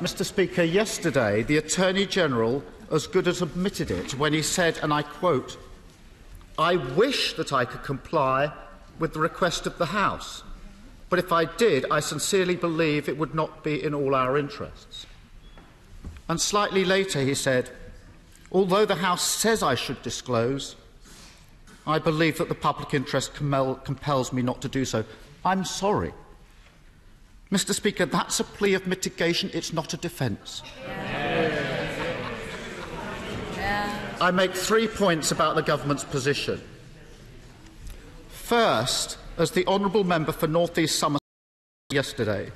Mr. Speaker, yesterday the Attorney-General as good as admitted it when he said, and I quote, "I wish that I could comply with the request of the House, but if I did, I sincerely believe it would not be in all our interests." And slightly later he said, "Although the House says I should disclose, I believe that the public interest compels me not to do so." I'm sorry. Mr. Speaker, that's a plea of mitigation, it's not a defence. I make 3 points about the government's position. First, as the honourable member for North East Somerset yesterday,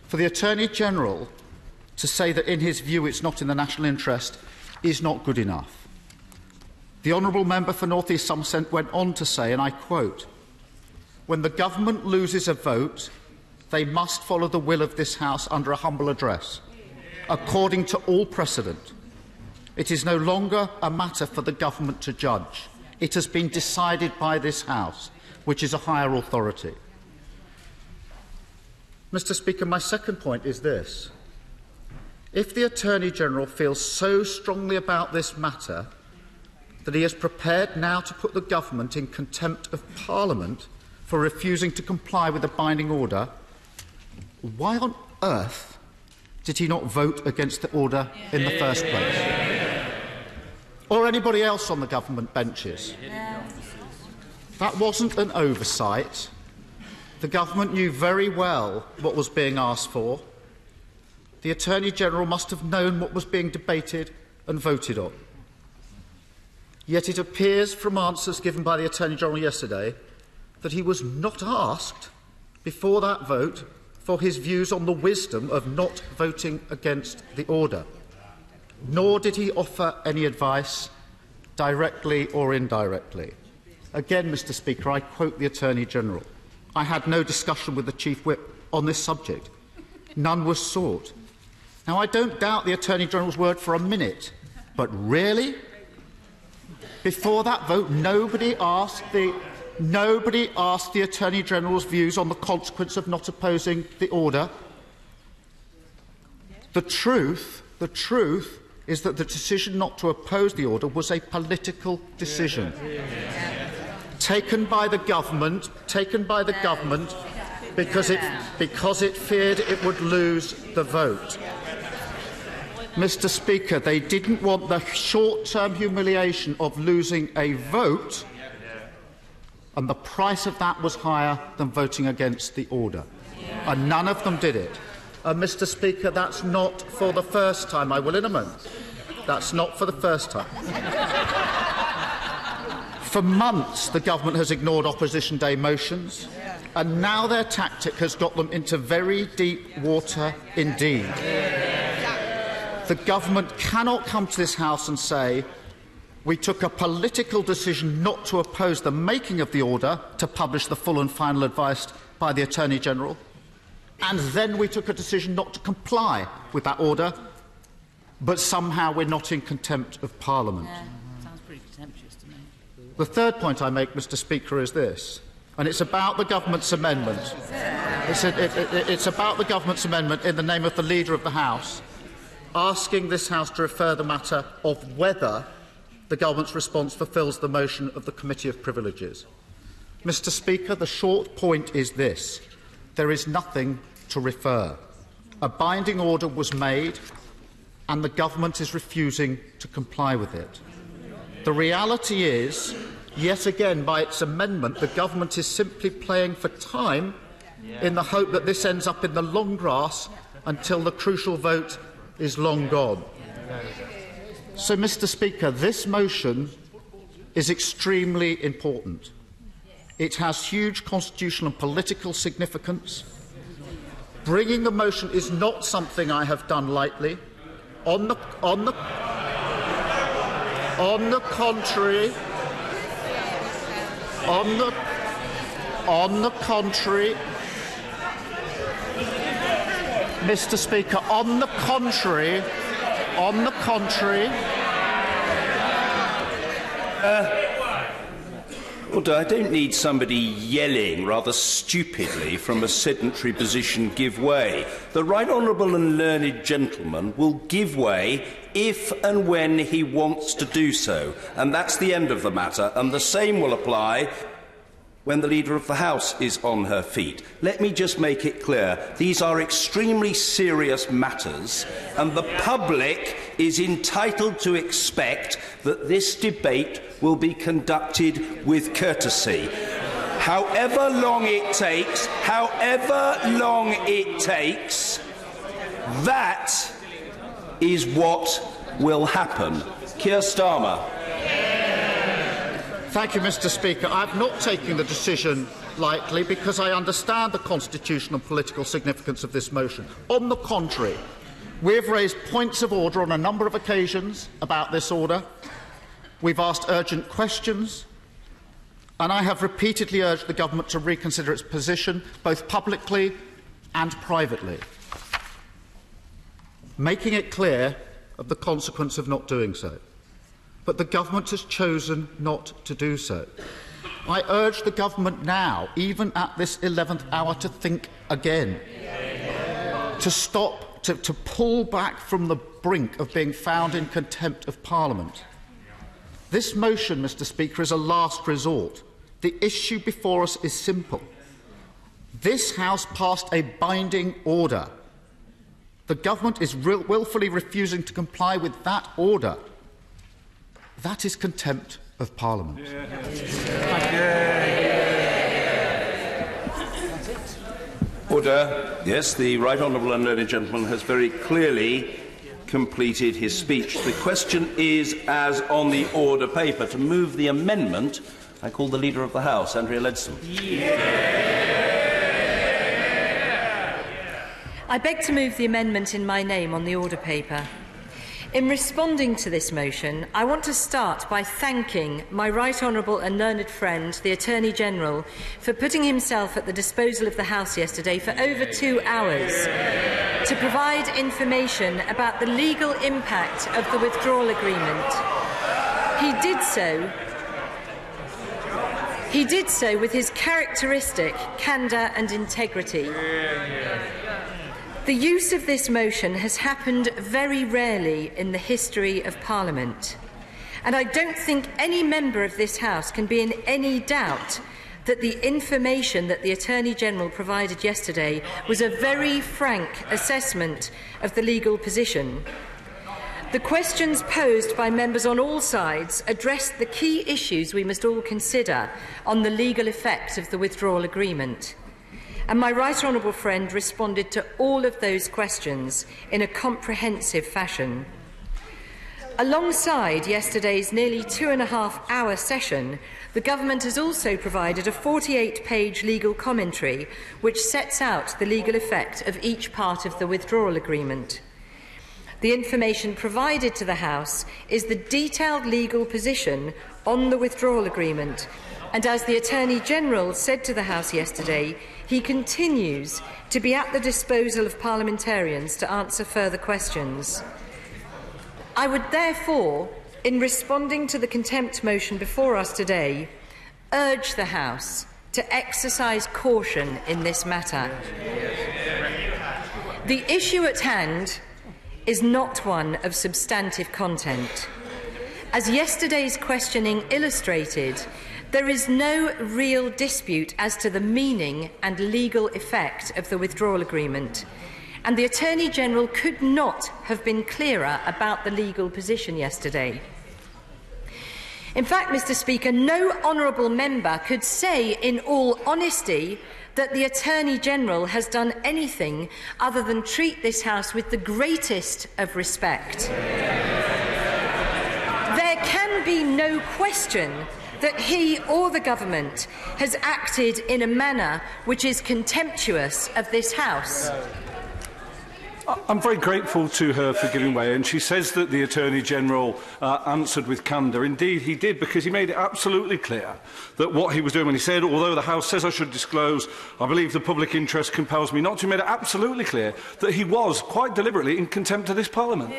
for the Attorney-General to say that in his view it's not in the national interest is not good enough. The honourable member for North East Somerset went on to say, and I quote, "When the government loses a vote, they must follow the will of this House under a humble address, according to all precedent. It is no longer a matter for the government to judge. It has been decided by this House, which is a higher authority." Mr. Speaker, my second point is this. If the Attorney-General feels so strongly about this matter that he is prepared now to put the government in contempt of Parliament for refusing to comply with a binding order, why on earth did he not vote against the order in the first place? Or anybody else on the government benches? That wasn't an oversight. The government knew very well what was being asked for. The Attorney-General must have known what was being debated and voted on. Yet it appears from answers given by the Attorney-General yesterday that he was not asked before that vote for his views on the wisdom of not voting against the order, nor did he offer any advice, directly or indirectly. Again, Mr. Speaker, I quote the Attorney-General, "I had no discussion with the Chief Whip on this subject. None was sought." Now, I don't doubt the Attorney-General's word for a minute, but really? Before that vote, nobody asked the Attorney-General's views on the consequence of not opposing the order. The truth is that the decision not to oppose the order was a political decision taken by the government because it feared it would lose the vote. Mr. Speaker, they didn't want the short-term humiliation of losing a vote, and the price of that was higher than voting against the order. And none of them did it. And, Mr. Speaker, that's not for the first time. I will in a moment. That's not for the first time. For months, the government has ignored opposition day motions, and now their tactic has got them into very deep water indeed. The government cannot come to this House and say, "We took a political decision not to oppose the making of the order to publish the full and final advice by the Attorney-General, and then we took a decision not to comply with that order, but somehow we're not in contempt of Parliament." Sounds pretty contemptuous to me. The third point I make, Mr. Speaker, is this, and it's about the government's amendment. It's about the government's amendment in the name of the Leader of the House, asking this House to refer the matter of whether the government's response fulfils the motion of the Committee of Privileges. Mr. Speaker, the short point is this. There is nothing to refer. A binding order was made, and the government is refusing to comply with it. The reality is, yet again, by its amendment, the government is simply playing for time in the hope that this ends up in the long grass until the crucial vote is long gone. So, Mr. Speaker, this motion is extremely important. It has huge constitutional and political significance. Bringing the motion is not something I have done lightly. On the contrary, Mr. Speaker, on the contrary, Order. I don't need somebody yelling rather stupidly from a sedentary position, give way. The right honourable and learned gentleman will give way if and when he wants to do so. And that's the end of the matter. And the same will apply when the Leader of the House is on her feet. Let me just make it clear, these are extremely serious matters, and the public is entitled to expect that this debate will be conducted with courtesy. However long it takes, that is what will happen. Keir Starmer. Thank you, Mr. Speaker. I've not taken the decision lightly because I understand the constitutional and political significance of this motion. On the contrary, we have raised points of order on a number of occasions about this order. We've asked urgent questions, and I have repeatedly urged the government to reconsider its position, both publicly and privately, making it clear of the consequence of not doing so. But the government has chosen not to do so. I urge the government now, even at this 11th hour, to think again, to stop, to pull back from the brink of being found in contempt of Parliament. This motion, Mr. Speaker, is a last resort. The issue before us is simple. This House passed a binding order. The government is wilfully refusing to comply with that order. That is contempt of Parliament. Order. Yes, the right honourable and learned gentleman has very clearly completed his speech. The question is as on the order paper. To move the amendment, I call the Leader of the House, Andrea Leadsom. I beg to move the amendment in my name on the order paper. In responding to this motion, I want to start by thanking my right honourable and learned friend, the Attorney-General, for putting himself at the disposal of the House yesterday for over 2 hours to provide information about the legal impact of the withdrawal agreement. He did so with his characteristic candour and integrity. The use of this motion has happened very rarely in the history of Parliament, and I don't think any member of this House can be in any doubt that the information that the Attorney-General provided yesterday was a very frank assessment of the legal position. The questions posed by members on all sides addressed the key issues we must all consider on the legal effect of the withdrawal agreement. And my right honourable friend responded to all of those questions in a comprehensive fashion. Alongside yesterday's nearly 2.5-hour session, the government has also provided a 48-page legal commentary which sets out the legal effect of each part of the withdrawal agreement. The information provided to the House is the detailed legal position on the withdrawal agreement, and as the Attorney-General said to the House yesterday, he continues to be at the disposal of parliamentarians to answer further questions. I would therefore, in responding to the contempt motion before us today, urge the House to exercise caution in this matter. The issue at hand is not one of substantive content. As yesterday's questioning illustrated, there is no real dispute as to the meaning and legal effect of the withdrawal agreement, and the Attorney-General could not have been clearer about the legal position yesterday. In fact, Mr. Speaker, no honourable member could say in all honesty that the Attorney-General has done anything other than treat this House with the greatest of respect. There can be no question that he or the government has acted in a manner which is contemptuous of this House. I'm very grateful to her for giving way, and she says that the Attorney-General answered with candour. Indeed, he did, because he made it absolutely clear that what he was doing when he said, although the House says I should disclose, I believe the public interest compels me not to, he made it absolutely clear that he was, quite deliberately, in contempt of this Parliament.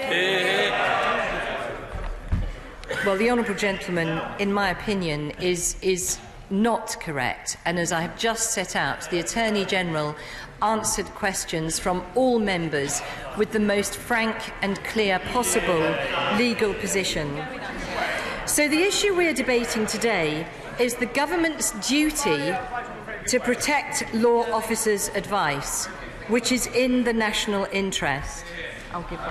Well, the honourable gentleman, in my opinion, is not correct. And as I have just set out, the Attorney-General answered questions from all members with the most frank and clear possible legal position. So the issue we are debating today is the government's duty to protect law officers' advice, which is in the national interest. I'll give way.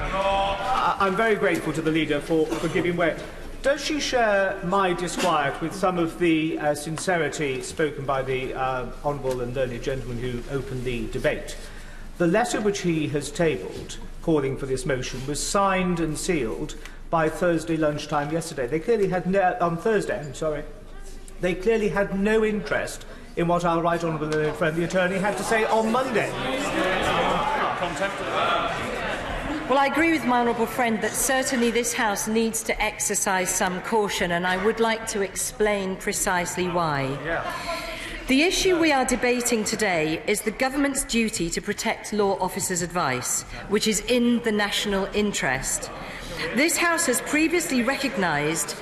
I'm very grateful to the leader for giving way. Does she share my disquiet with some of the sincerity spoken by the honourable and learned gentleman who opened the debate? The letter which he has tabled, calling for this motion, was signed and sealed by Thursday lunchtime yesterday. They clearly had on Thursday. I'm sorry. They clearly had no interest in what our right honourable and friend the attorney had to say on Monday. Well, I agree with my honourable friend that certainly this House needs to exercise some caution, and I would like to explain precisely why. The issue we are debating today is the government's duty to protect law officers' advice, which is in the national interest. This House has previously recognised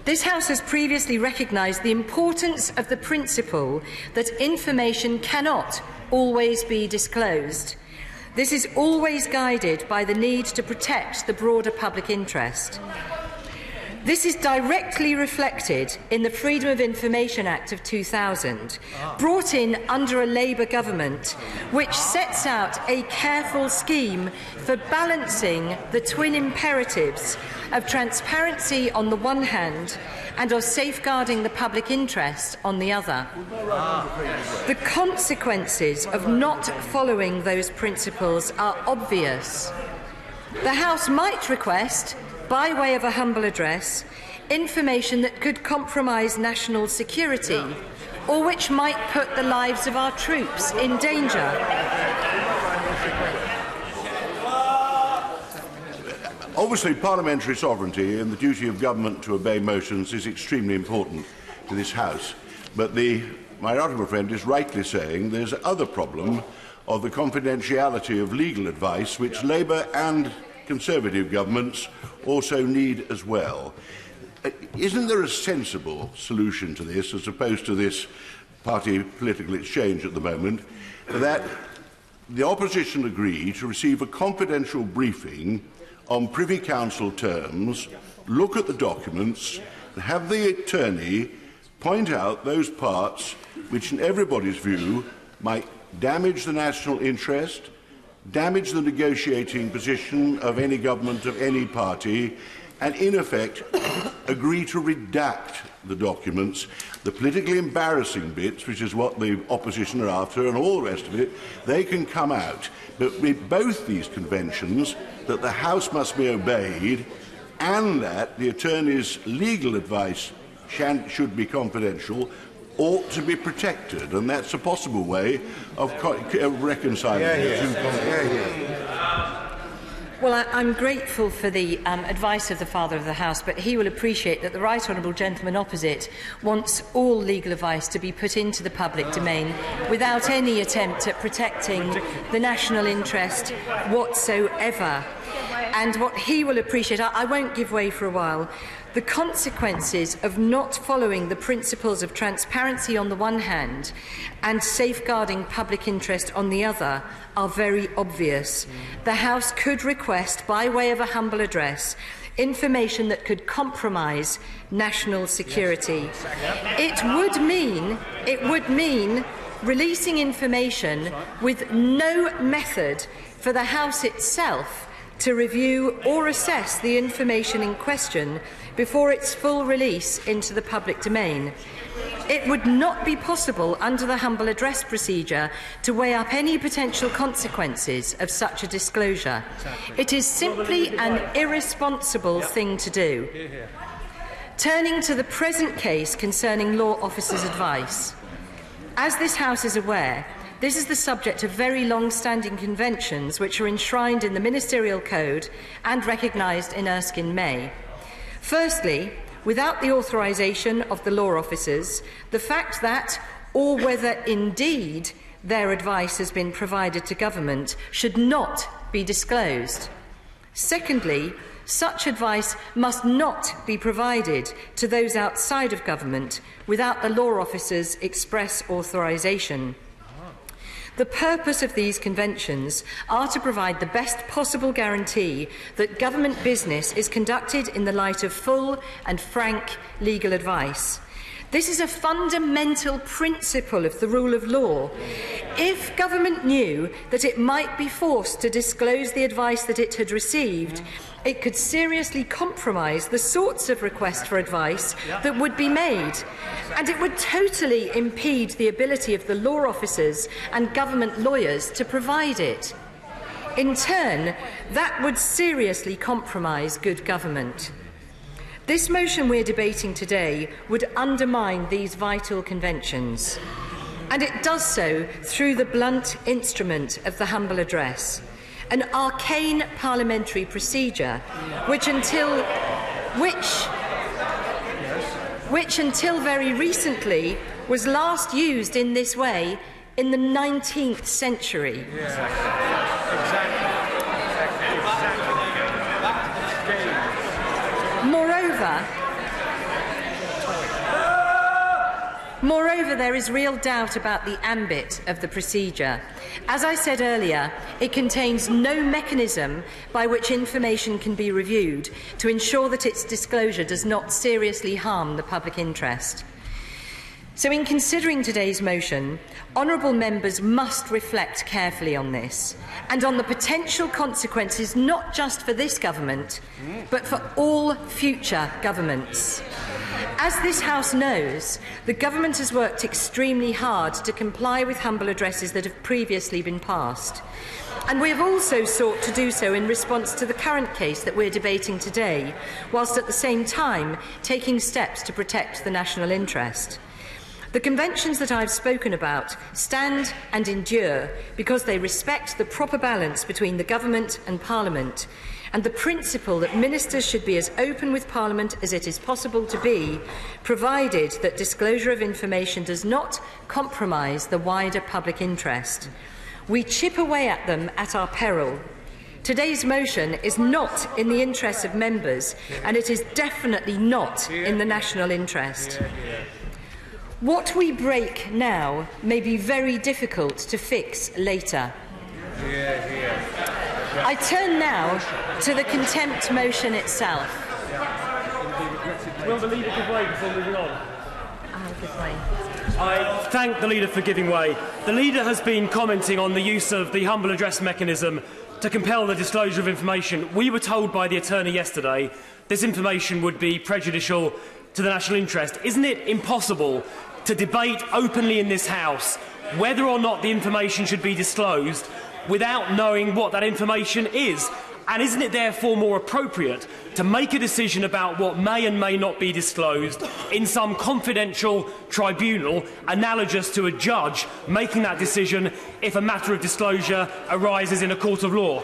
the importance of the principle that information cannot always be disclosed. This is always guided by the need to protect the broader public interest. This is directly reflected in the Freedom of Information Act of 2000, brought in under a Labour government, which sets out a careful scheme for balancing the twin imperatives of transparency on the one hand and of safeguarding the public interest on the other. The consequences of not following those principles are obvious. The House might request, by way of a humble address, information that could compromise national security or which might put the lives of our troops in danger. Obviously, parliamentary sovereignty and the duty of government to obey motions is extremely important to this House. But my honourable friend is rightly saying there's another problem of the confidentiality of legal advice, which Labour and Conservative governments also need as well. Isn't there a sensible solution to this, as opposed to this party political exchange at the moment, that the opposition agree to receive a confidential briefing on Privy Council terms, look at the documents, and have the attorney point out those parts which, in everybody's view, might damage the national interest, damage the negotiating position of any government of any party, and, in effect, agree to redact the documents, the politically embarrassing bits, which is what the opposition are after, and all the rest of it, they can come out. But with both these conventions, that the House must be obeyed and that the attorney's legal advice should be confidential, ought to be protected, and that's a possible way of reconciling the two. Well, I'm grateful for the advice of the Father of the House, but he will appreciate that the right honourable gentleman opposite wants all legal advice to be put into the public domain without any attempt at protecting the national interest whatsoever. And what he will appreciate, I won't give way for a while, the consequences of not following the principles of transparency on the one hand and safeguarding public interest on the other are very obvious. The House could request, by way of a humble address, information that could compromise national security. It would mean releasing information with no method for the House itself to review or assess the information in question before its full release into the public domain. It would not be possible under the humble address procedure to weigh up any potential consequences of such a disclosure. It is simply an irresponsible thing to do. Turning to the present case concerning law officers' advice. As this House is aware, this is the subject of very long-standing conventions which are enshrined in the Ministerial Code and recognised in Erskine May. Firstly, without the authorisation of the law officers, the fact that, or whether indeed their advice has been provided to government, should not be disclosed. Secondly, such advice must not be provided to those outside of government without the law officer's express authorisation. The purpose of these conventions are to provide the best possible guarantee that government business is conducted in the light of full and frank legal advice. This is a fundamental principle of the rule of law. If government knew that it might be forced to disclose the advice that it had received, it could seriously compromise the sorts of requests for advice that would be made, and it would totally impede the ability of the law officers and government lawyers to provide it. In turn, that would seriously compromise good government. This motion we're debating today would undermine these vital conventions, and it does so through the blunt instrument of the humble address, an arcane parliamentary procedure which until very recently was last used in this way in the 19th century. Moreover, there is real doubt about the ambit of the procedure. As I said earlier, it contains no mechanism by which information can be reviewed to ensure that its disclosure does not seriously harm the public interest. So, in considering today's motion, honourable members must reflect carefully on this and on the potential consequences not just for this government, but for all future governments. As this House knows, the government has worked extremely hard to comply with humble addresses that have previously been passed. And we have also sought to do so in response to the current case that we're debating today, whilst at the same time taking steps to protect the national interest. The conventions that I've spoken about stand and endure because they respect the proper balance between the government and Parliament, and the principle that ministers should be as open with Parliament as it is possible to be, provided that disclosure of information does not compromise the wider public interest. We chip away at them at our peril. Today's motion is not in the interests of members, and it is definitely not in the national interest. What we break now may be very difficult to fix later. I turn now to the contempt motion itself. Will the leader give way before moving on? I thank the leader for giving way. The leader has been commenting on the use of the humble address mechanism to compel the disclosure of information. We were told by the attorney yesterday this information would be prejudicial to the national interest. Isn't it impossible to debate openly in this House whether or not the information should be disclosed without knowing what that information is? And isn't it therefore more appropriate to make a decision about what may and may not be disclosed in some confidential tribunal analogous to a judge making that decision if a matter of disclosure arises in a court of law?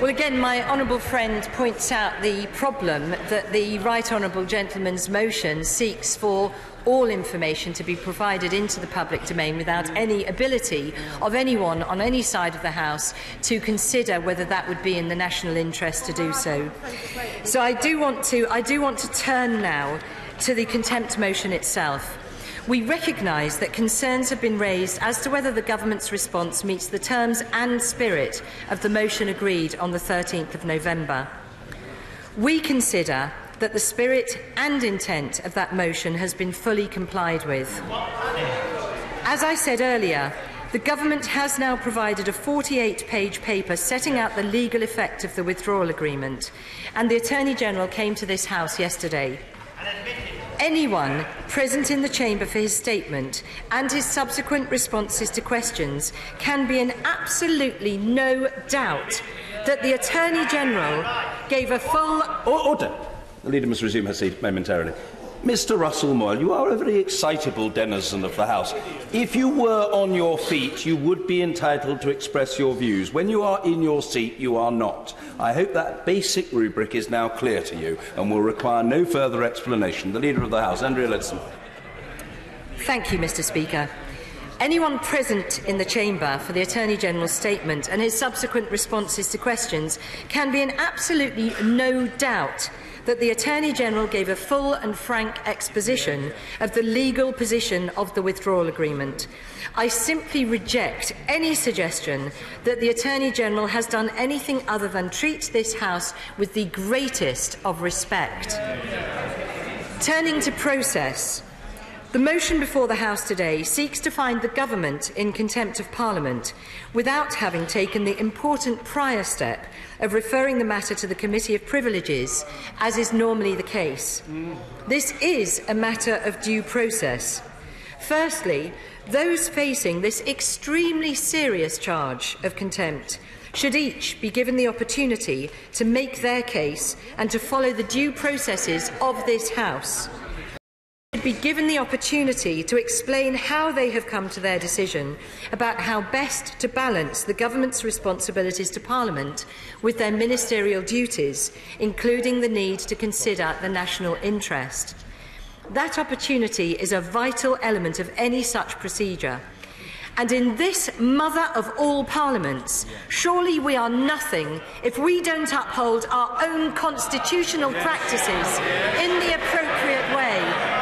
Well, again, my honourable friend points out the problem that the right honourable gentleman's motion seeks for all information to be provided into the public domain without any ability of anyone on any side of the House to consider whether that would be in the national interest to do so. So I do want to turn now to the contempt motion itself. We recognise that concerns have been raised as to whether the government's response meets the terms and spirit of the motion agreed on the 13th of November. We consider that the spirit and intent of that motion has been fully complied with. As I said earlier, the government has now provided a 48-page paper setting out the legal effect of the withdrawal agreement, and the Attorney-General came to this House yesterday. Anyone present in the chamber for his statement and his subsequent responses to questions can be in absolutely no doubt that the Attorney-General gave a full... Order. The leader must resume her seat momentarily. Mr. Russell Moyle, you are a very excitable denizen of the House. If you were on your feet, you would be entitled to express your views. When you are in your seat, you are not. I hope that basic rubric is now clear to you and will require no further explanation. The Leader of the House, Andrea Leadsom. Thank you, Mr. Speaker. Anyone present in the chamber for the Attorney-General's statement and his subsequent responses to questions can be in absolutely no doubt that the Attorney-General gave a full and frank exposition of the legal position of the withdrawal agreement. I simply reject any suggestion that the Attorney-General has done anything other than treat this House with the greatest of respect. Turning to process, the motion before the House today seeks to find the Government in contempt of Parliament without having taken the important prior step of referring the matter to the Committee of Privileges, as is normally the case. This is a matter of due process. Firstly, those facing this extremely serious charge of contempt should each be given the opportunity to make their case and to follow the due processes of this House. Should be given the opportunity to explain how they have come to their decision about how best to balance the Government's responsibilities to Parliament with their ministerial duties, including the need to consider the national interest. That opportunity is a vital element of any such procedure. And in this mother of all parliaments, surely we are nothing if we don't uphold our own constitutional practices in the appropriate way.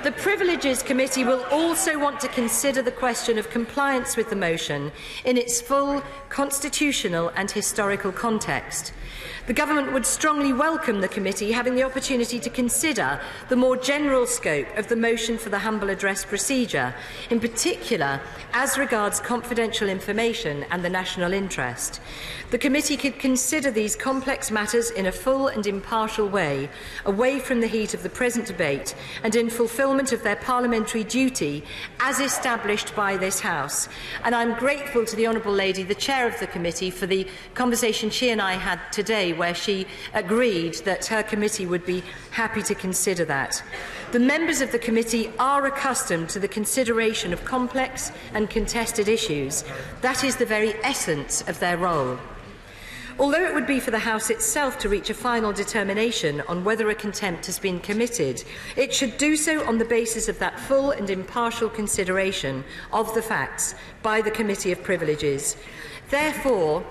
The Privileges Committee will also want to consider the question of compliance with the motion in its full constitutional and historical context. The Government would strongly welcome the committee having the opportunity to consider the more general scope of the motion for the humble address procedure, in particular as regards confidential information and the national interest. The committee could consider these complex matters in a full and impartial way, away from the heat of the present debate and in fulfilment of their parliamentary duty as established by this House. And I'm grateful to the Honourable Lady, the Chair of the committee, for the conversation she and I had today, where she agreed that her committee would be happy to consider that. The members of the committee are accustomed to the consideration of complex and contested issues. That is the very essence of their role. Although it would be for the House itself to reach a final determination on whether a contempt has been committed, it should do so on the basis of that full and impartial consideration of the facts by the Committee of Privileges. Therefore,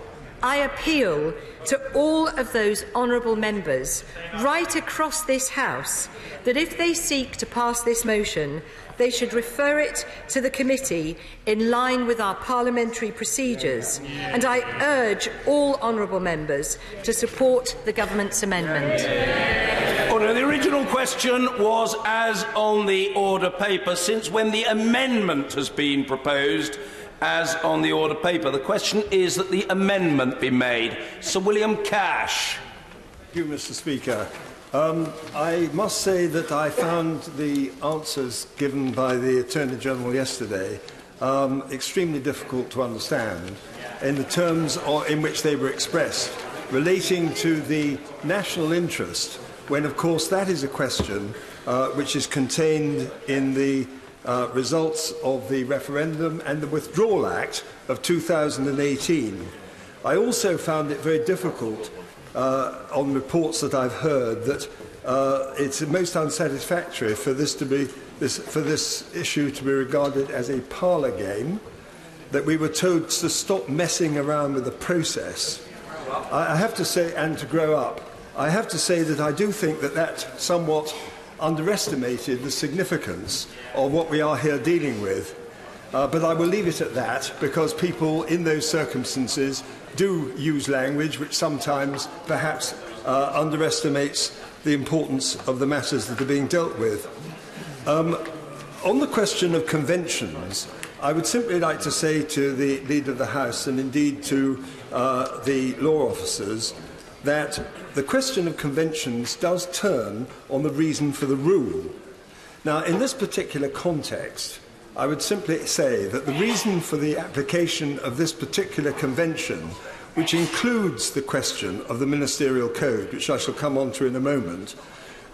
I appeal to all of those honourable members right across this House that if they seek to pass this motion, they should refer it to the committee in line with our parliamentary procedures. And I urge all honourable members to support the Government's amendment. Order. The original question was as on the order paper. Since when the amendment has been proposed as on the order paper, the question is that the amendment be made. Sir William Cash. Thank you, Mr. Speaker. I must say that I found the answers given by the Attorney-General yesterday extremely difficult to understand in the terms in which they were expressed, relating to the national interest, when, of course, that is a question which is contained in the results of the referendum and the Withdrawal Act of 2018. I also found it very difficult on reports that I've heard that it's most unsatisfactory for this issue to be regarded as a parlour game, that we were told to stop messing around with the process. I have to say, and to grow up, I have to say that I do think that that somewhat underestimated the significance of what we are here dealing with. But I will leave it at that, because people in those circumstances do use language which sometimes perhaps underestimates the importance of the matters that are being dealt with. On the question of conventions, I would simply like to say to the Leader of the House, and indeed to the law officers, that the question of conventions does turn on the reason for the rule. Now, in this particular context, I would simply say that the reason for the application of this particular convention, which includes the question of the ministerial code, which I shall come on to in a moment,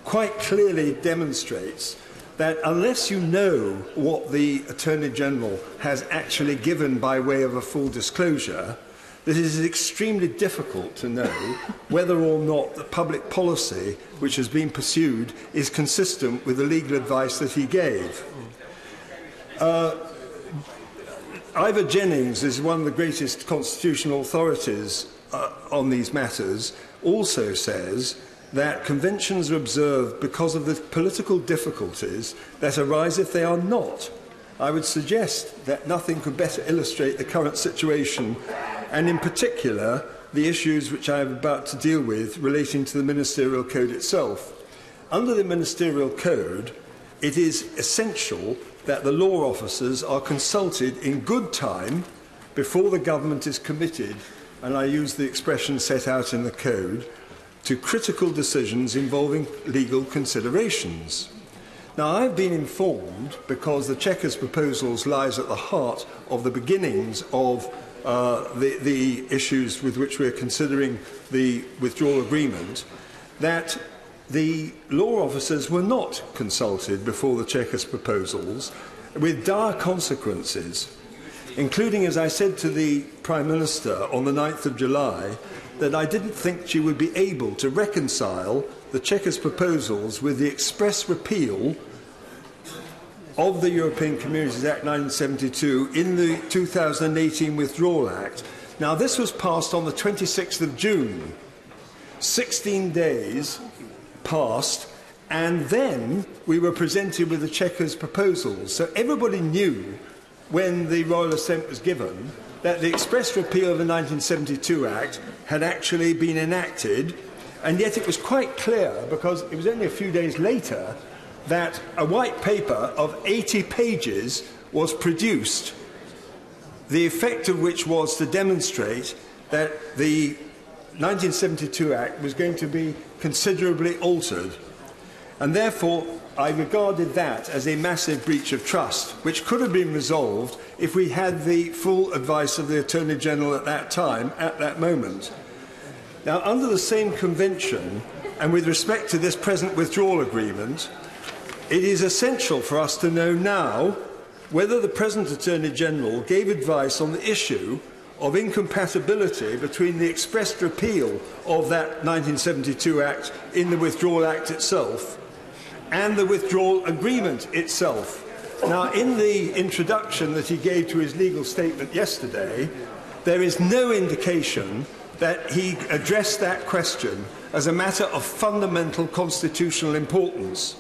quite clearly demonstrates that unless you know what the Attorney-General has actually given by way of a full disclosure, it is extremely difficult to know whether or not the public policy which has been pursued is consistent with the legal advice that he gave. Ivor Jennings is one of the greatest constitutional authorities on these matters, also says that conventions are observed because of the political difficulties that arise if they are not. I would suggest that nothing could better illustrate the current situation, and in particular the issues which I am about to deal with relating to the Ministerial Code itself. Under the Ministerial Code, it is essential that the law officers are consulted in good time before the government is committed, and I use the expression set out in the Code, to critical decisions involving legal considerations. Now, I've been informed, because the Chequers proposals lies at the heart of the beginnings of the issues with which we're considering the withdrawal agreement, that the law officers were not consulted before the Chequers proposals, with dire consequences, including, as I said to the Prime Minister on the 9th of July, that I didn't think she would be able to reconcile the Chequers proposals with the express repeal of the European Communities Act 1972 in the 2018 Withdrawal Act. Now, this was passed on the 26th of June. 16 days passed, and then we were presented with the Chequers proposals. So everybody knew when the Royal Assent was given that the express repeal of the 1972 Act had actually been enacted, and yet it was quite clear, because it was only a few days later, that a white paper of 80 pages was produced, the effect of which was to demonstrate that the 1972 Act was going to be considerably altered. And therefore, I regarded that as a massive breach of trust, which could have been resolved if we had the full advice of the Attorney General at that time, at that moment. Now, under the same convention, and with respect to this present withdrawal agreement, it is essential for us to know now whether the present Attorney General gave advice on the issue of incompatibility between the expressed repeal of that 1972 Act in the Withdrawal Act itself and the withdrawal agreement itself. Now, in the introduction that he gave to his legal statement yesterday, there is no indication that he addressed that question as a matter of fundamental constitutional importance.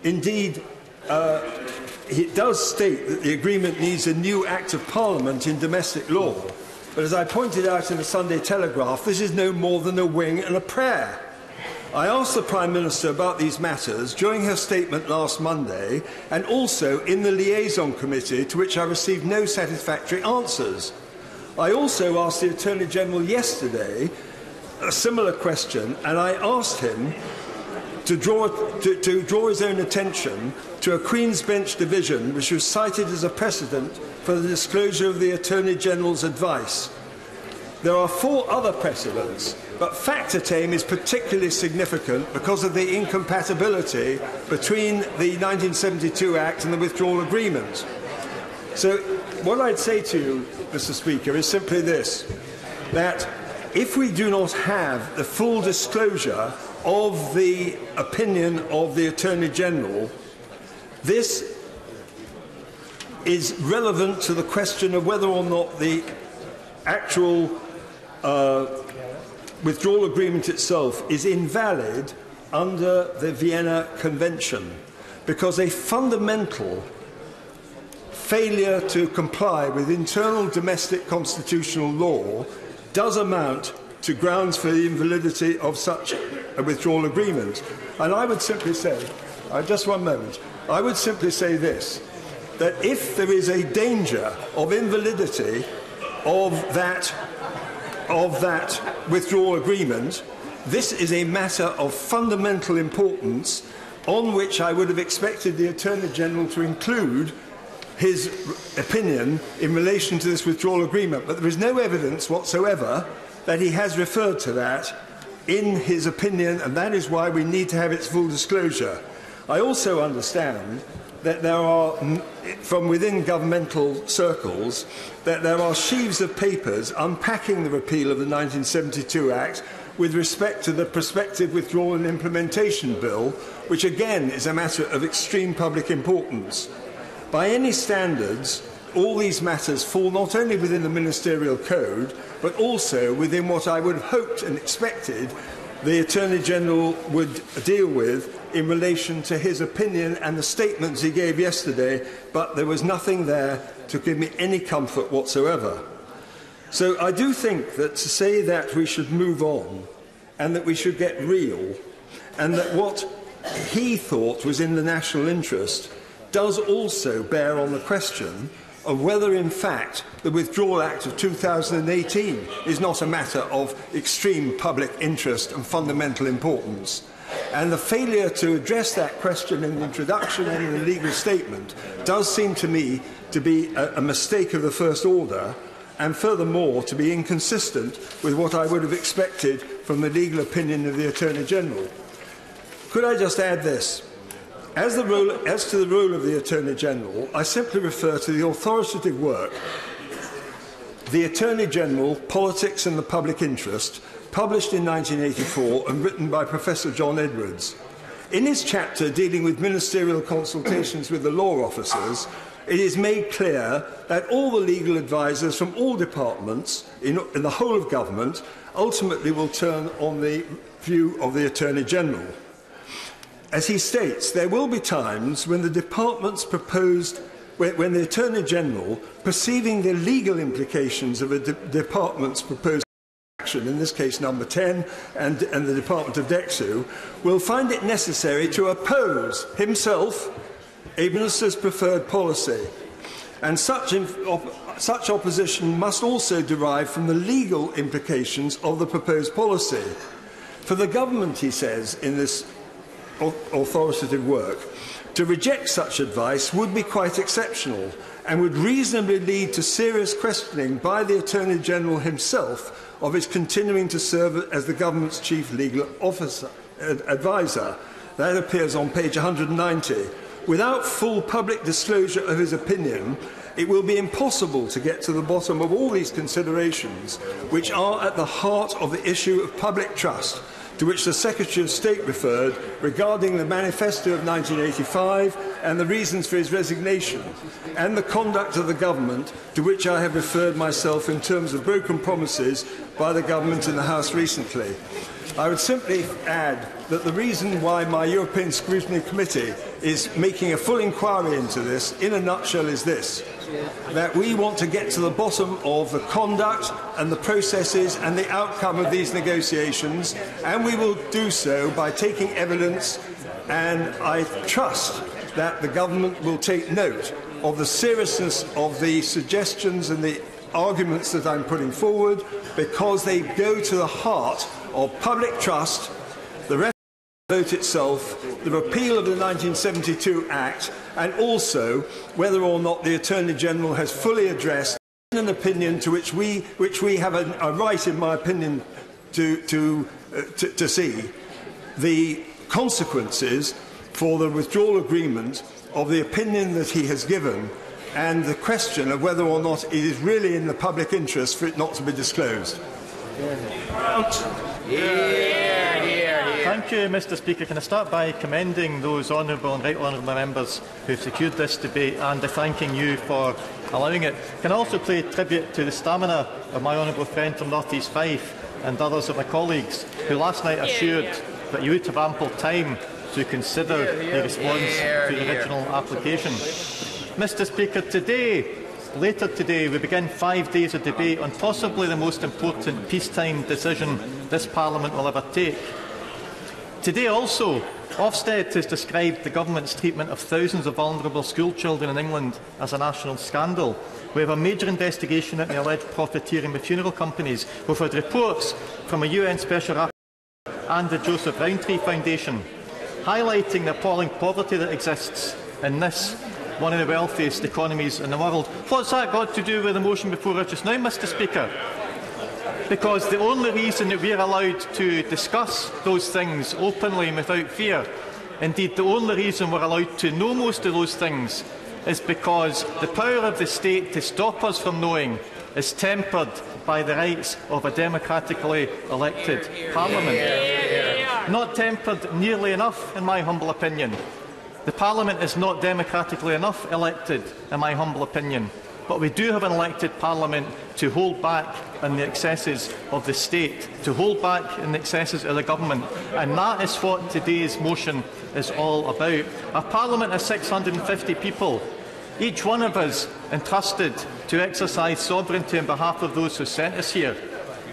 Indeed, it does state that the agreement needs a new Act of Parliament in domestic law. But as I pointed out in the Sunday Telegraph, this is no more than a wing and a prayer. I asked the Prime Minister about these matters during her statement last Monday, and also in the Liaison Committee, to which I received no satisfactory answers. I also asked the Attorney General yesterday a similar question, and I asked him to draw his own attention to a Queen's Bench division which was cited as a precedent for the disclosure of the Attorney General's advice. There are 4 other precedents, but factor tame is particularly significant because of the incompatibility between the 1972 Act and the withdrawal agreement. So what I'd say to you, Mr. Speaker, is simply this, that if we do not have the full disclosure of the opinion of the Attorney General, this is relevant to the question of whether or not the actual withdrawal agreement itself is invalid under the Vienna Convention, because a fundamental failure to comply with internal domestic constitutional law does amount to grounds for the invalidity of such a withdrawal agreement. And I would simply say, just one moment, I would simply say this, that if there is a danger of invalidity of that withdrawal agreement, this is a matter of fundamental importance on which I would have expected the Attorney General to include his opinion in relation to this withdrawal agreement. But there is no evidence whatsoever that he has referred to that in his opinion, and that is why we need to have its full disclosure. I also understand that there are, from within governmental circles, that there are sheaves of papers unpacking the repeal of the 1972 Act with respect to the prospective withdrawal and implementation bill, which again is a matter of extreme public importance. By any standards, all these matters fall not only within the ministerial code, but also within what I would have hoped and expected the Attorney-General would deal with in relation to his opinion and the statements he gave yesterday, but there was nothing there to give me any comfort whatsoever. So I do think that to say that we should move on and that we should get real and that what he thought was in the national interest does also bear on the question of whether, in fact, the Withdrawal Act of 2018 is not a matter of extreme public interest and fundamental importance. And the failure to address that question in the introduction and in the legal statement does seem to me to be a mistake of the first order, and furthermore to be inconsistent with what I would have expected from the legal opinion of the Attorney-General. Could I just add this? As to the role of the Attorney-General, I simply refer to the authoritative work, The Attorney-General, Politics and the Public Interest, published in 1984 and written by Professor John Edwards. In his chapter dealing with ministerial consultations with the law officers, it is made clear that all the legal advisers from all departments in the whole of government ultimately will turn on the view of the Attorney-General. As he states, there will be times when the departments proposed, when the Attorney-General, perceiving the legal implications of a department's proposed action, in this case number 10 and the Department of DEXU, will find it necessary to oppose himself a minister's preferred policy. And such opposition must also derive from the legal implications of the proposed policy. For the government, he says in this authoritative work, to reject such advice would be quite exceptional and would reasonably lead to serious questioning by the Attorney-General himself of his continuing to serve as the government's chief legal adviser. That appears on page 190. Without full public disclosure of his opinion, it will be impossible to get to the bottom of all these considerations, which are at the heart of the issue of public trust, to which the Secretary of State referred regarding the Manifesto of 1985 and the reasons for his resignation, and the conduct of the government, to which I have referred myself in terms of broken promises by the government in the House recently. I would simply add that the reason why my European Scrutiny Committee is making a full inquiry into this, in a nutshell, is this: that we want to get to the bottom of the conduct and the processes and the outcome of these negotiations, and we will do so by taking evidence, and I trust that the government will take note of the seriousness of the suggestions and the arguments that I'm putting forward, because they go to the heart of public trust, the vote itself, the repeal of the 1972 Act, and also whether or not the Attorney-General has fully addressed an opinion to which we have a right, in my opinion, to see the consequences for the withdrawal agreement of the opinion that he has given, and the question of whether or not it is really in the public interest for it not to be disclosed. Thank you, Mr. Speaker. Can I start by commending those honourable and right honourable members who have secured this debate, and thanking you for allowing it. Can I also pay tribute to the stamina of my honourable friend from North East Fife and others of my colleagues who last night assured that you would have ample time to consider the response to the original application. Mr. Speaker, later today, we begin 5 days of debate on possibly the most important peacetime decision this Parliament will ever take. Today also, Ofsted has described the government's treatment of thousands of vulnerable school children in England as a national scandal. We have a major investigation into the alleged profiteering with funeral companies. We've had reports from a UN Special Rapporteur and the Joseph Rowntree Foundation highlighting the appalling poverty that exists in this, one of the wealthiest economies in the world. What's that got to do with the motion before us just now, Mr. Speaker? Because the only reason that we are allowed to discuss those things openly and without fear, indeed the only reason we're allowed to know most of those things, is because the power of the state to stop us from knowing is tempered by the rights of a democratically elected Parliament. Not tempered nearly enough, in my humble opinion. The Parliament is not democratically enough elected, in my humble opinion. But we do have an elected Parliament to hold back on the excesses of the state, to hold back in the excesses of the government. And that is what today's motion is all about. A Parliament of 650 people, each one of us entrusted to exercise sovereignty on behalf of those who sent us here.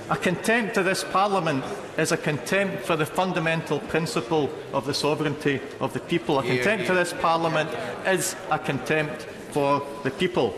A contempt of this Parliament is a contempt for the fundamental principle of the sovereignty of the people. A contempt of this Parliament is a contempt for the people.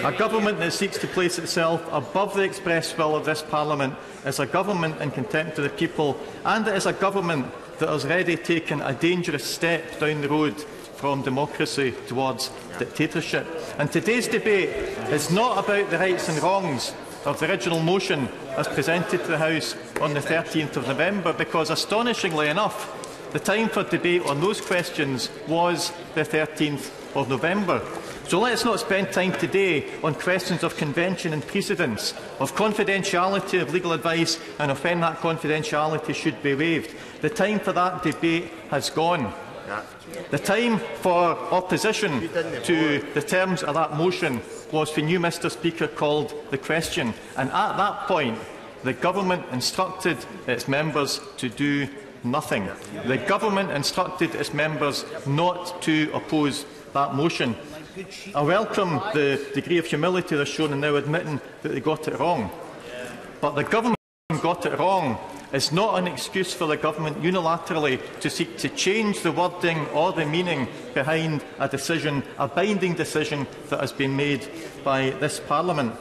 A government that seeks to place itself above the express will of this Parliament is a government in contempt of the people, and it is a government that has already taken a dangerous step down the road from democracy towards dictatorship. And today's debate is not about the rights and wrongs of the original motion as presented to the House on the 13th of November, because astonishingly enough, the time for debate on those questions was the 13th of November. So let's not spend time today on questions of convention and precedence, of confidentiality of legal advice and of when that confidentiality should be waived. The time for that debate has gone. The time for opposition to the terms of that motion was when you, Mr. Speaker, called the question. And at that point, the government instructed its members to do nothing. The government instructed its members not to oppose that motion. I welcome the degree of humility they're shown in now admitting that they got it wrong. But the government got it wrong is not an excuse for the government unilaterally to seek to change the wording or the meaning behind a decision, a binding decision that has been made by this Parliament.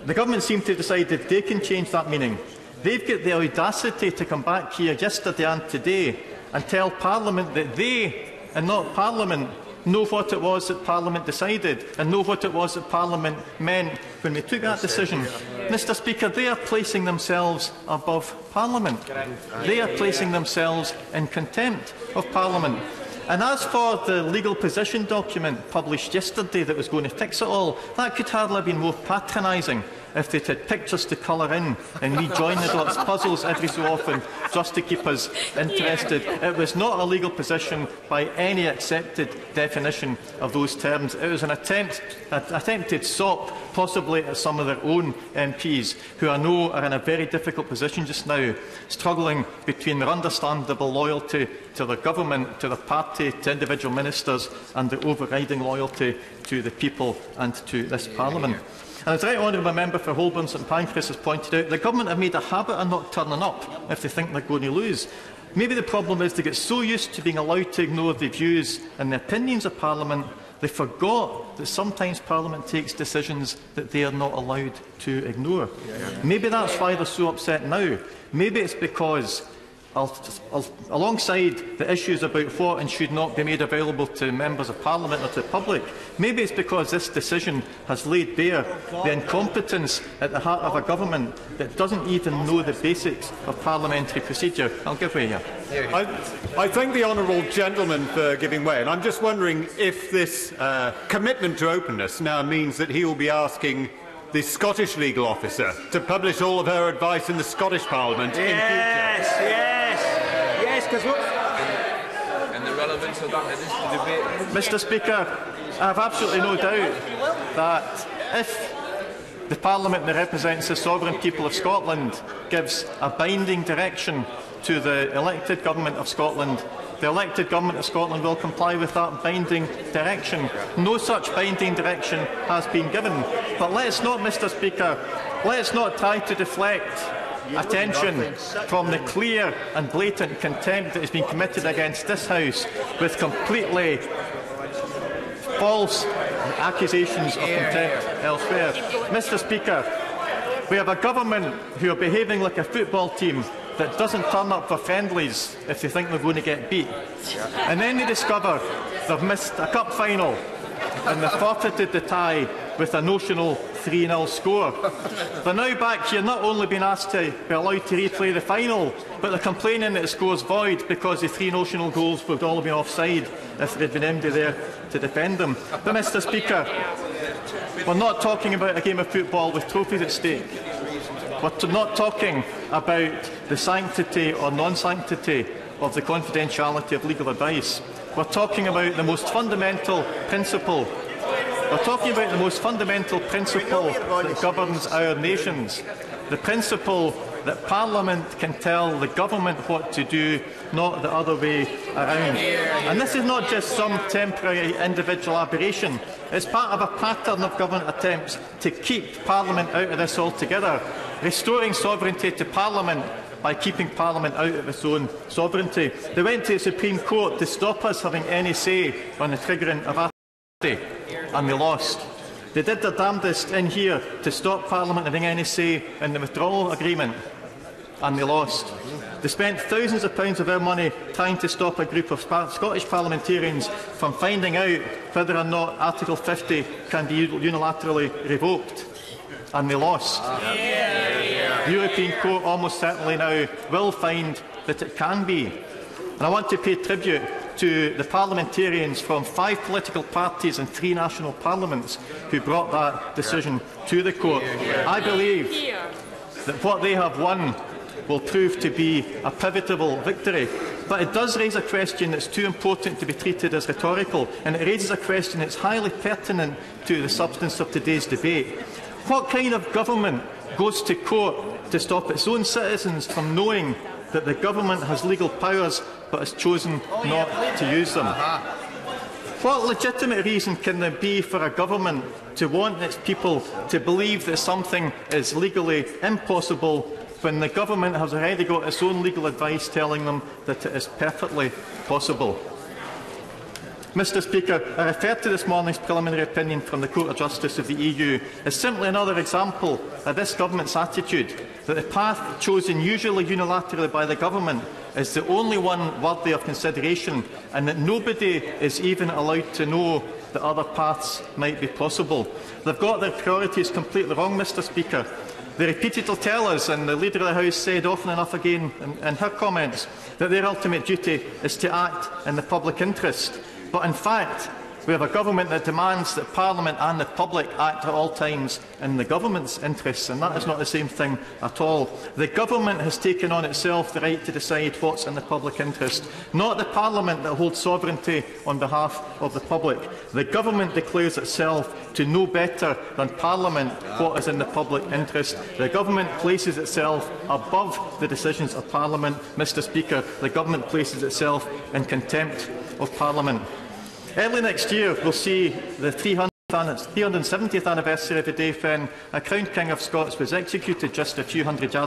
The government seem to have decided they can change that meaning. They've got the audacity to come back here yesterday and today and tell Parliament that they, and not Parliament, know what it was that Parliament decided and know what it was that Parliament meant when we took that decision. Mr. Speaker, they are placing themselves above Parliament. They are placing themselves in contempt of Parliament. And as for the legal position document published yesterday that was going to fix it all, that could hardly have been more patronising if they'd had pictures to colour in and rejoin the dots, puzzles every so often, just to keep us interested. It was not a legal position by any accepted definition of those terms. It was an attempted sop, possibly at some of their own MPs, who I know are in a very difficult position just now, struggling between their understandable loyalty to the government, to the party, to individual ministers, and their overriding loyalty to the people and to this Parliament. And as the Right Honourable Member for Holborn St Pancras has pointed out, the government have made a habit of not turning up if they think they're going to lose. Maybe the problem is they get so used to being allowed to ignore the views and the opinions of Parliament, they forgot that sometimes Parliament takes decisions that they are not allowed to ignore. Maybe that's why they're so upset now. Maybe it's because, alongside the issues about what and should not be made available to members of Parliament or to the public, maybe it's because this decision has laid bare the incompetence at the heart of a government that doesn't even know the basics of parliamentary procedure. I'll give way here. I thank the honourable gentleman for giving way, and I'm just wondering if this commitment to openness now means that he will be asking the Scottish legal officer to publish all of her advice in the Scottish Parliament in future. Yes, because and the relevance of that is the debate. Mr. Speaker, I have absolutely no doubt that if the Parliament that represents the sovereign people of Scotland gives a binding direction to the elected government of Scotland, the elected government of Scotland will comply with that binding direction. No such binding direction has been given. But let's not, Mr. Speaker, let's not try to deflect attention from the clear and blatant contempt that has been committed against this House with completely false accusations of contempt elsewhere. Mr. Speaker, we have a government who are behaving like a football team that doesn't turn up for friendlies if they think they're going to get beat. And then they discover they've missed a cup final and they've forfeited the tie with a notional 3-0 score. They're now back here not only being asked to be allowed to replay the final, but they're complaining that the score's void because the 3 notional goals would all have been offside if there'd been anybody there to defend them. But, Mr. Speaker, we're not talking about a game of football with trophies at stake. We're not talking about the sanctity or non-sanctity of the confidentiality of legal advice. We're talking about the most fundamental principle. We're talking about the most fundamental principle that governs our nations. The principle that Parliament can tell the government what to do, not the other way around. And this is not just some temporary individual aberration. It's part of a pattern of government attempts to keep Parliament out of this altogether, restoring sovereignty to Parliament by keeping Parliament out of its own sovereignty. They went to the Supreme Court to stop us having any say on the triggering of authority, and they lost. They did their damnedest in here to stop Parliament having any say in the withdrawal agreement, and they lost. They spent thousands of pounds of our money trying to stop a group of Scottish parliamentarians from finding out whether or not Article 50 can be unilaterally revoked, and they lost. The European Court almost certainly now will find that it can be. And I want to pay tribute to the parliamentarians from 5 political parties and 3 national parliaments who brought that decision to the court. I believe that what they have won will prove to be a pivotal victory. But it does raise a question that's too important to be treated as rhetorical, and it raises a question that's highly pertinent to the substance of today's debate. What kind of government goes to court to stop its own citizens from knowing that the government has legal powers but has chosen not to use them? What legitimate reason can there be for a government to want its people to believe that something is legally impossible when the government has already got its own legal advice telling them that it is perfectly possible? Mr. Speaker, I refer to this morning's preliminary opinion from the Court of Justice of the EU as simply another example of this government's attitude that the path chosen usually unilaterally by the government is the only one worthy of consideration, and that nobody is even allowed to know that other paths might be possible. They've got their priorities completely wrong, Mr. Speaker. They repeatedly tell us, and the Leader of the House said often enough again in her comments, that their ultimate duty is to act in the public interest. But in fact, we have a government that demands that Parliament and the public act at all times in the government's interests, and that is not the same thing at all. The government has taken on itself the right to decide what's in the public interest, not the Parliament that holds sovereignty on behalf of the public. The government declares itself to know better than Parliament what is in the public interest. The government places itself above the decisions of Parliament. Mr. Speaker, the government places itself in contempt of Parliament. Early next year, we'll see the 370th anniversary of the day when a Crown King of Scots was executed just a few hundred yards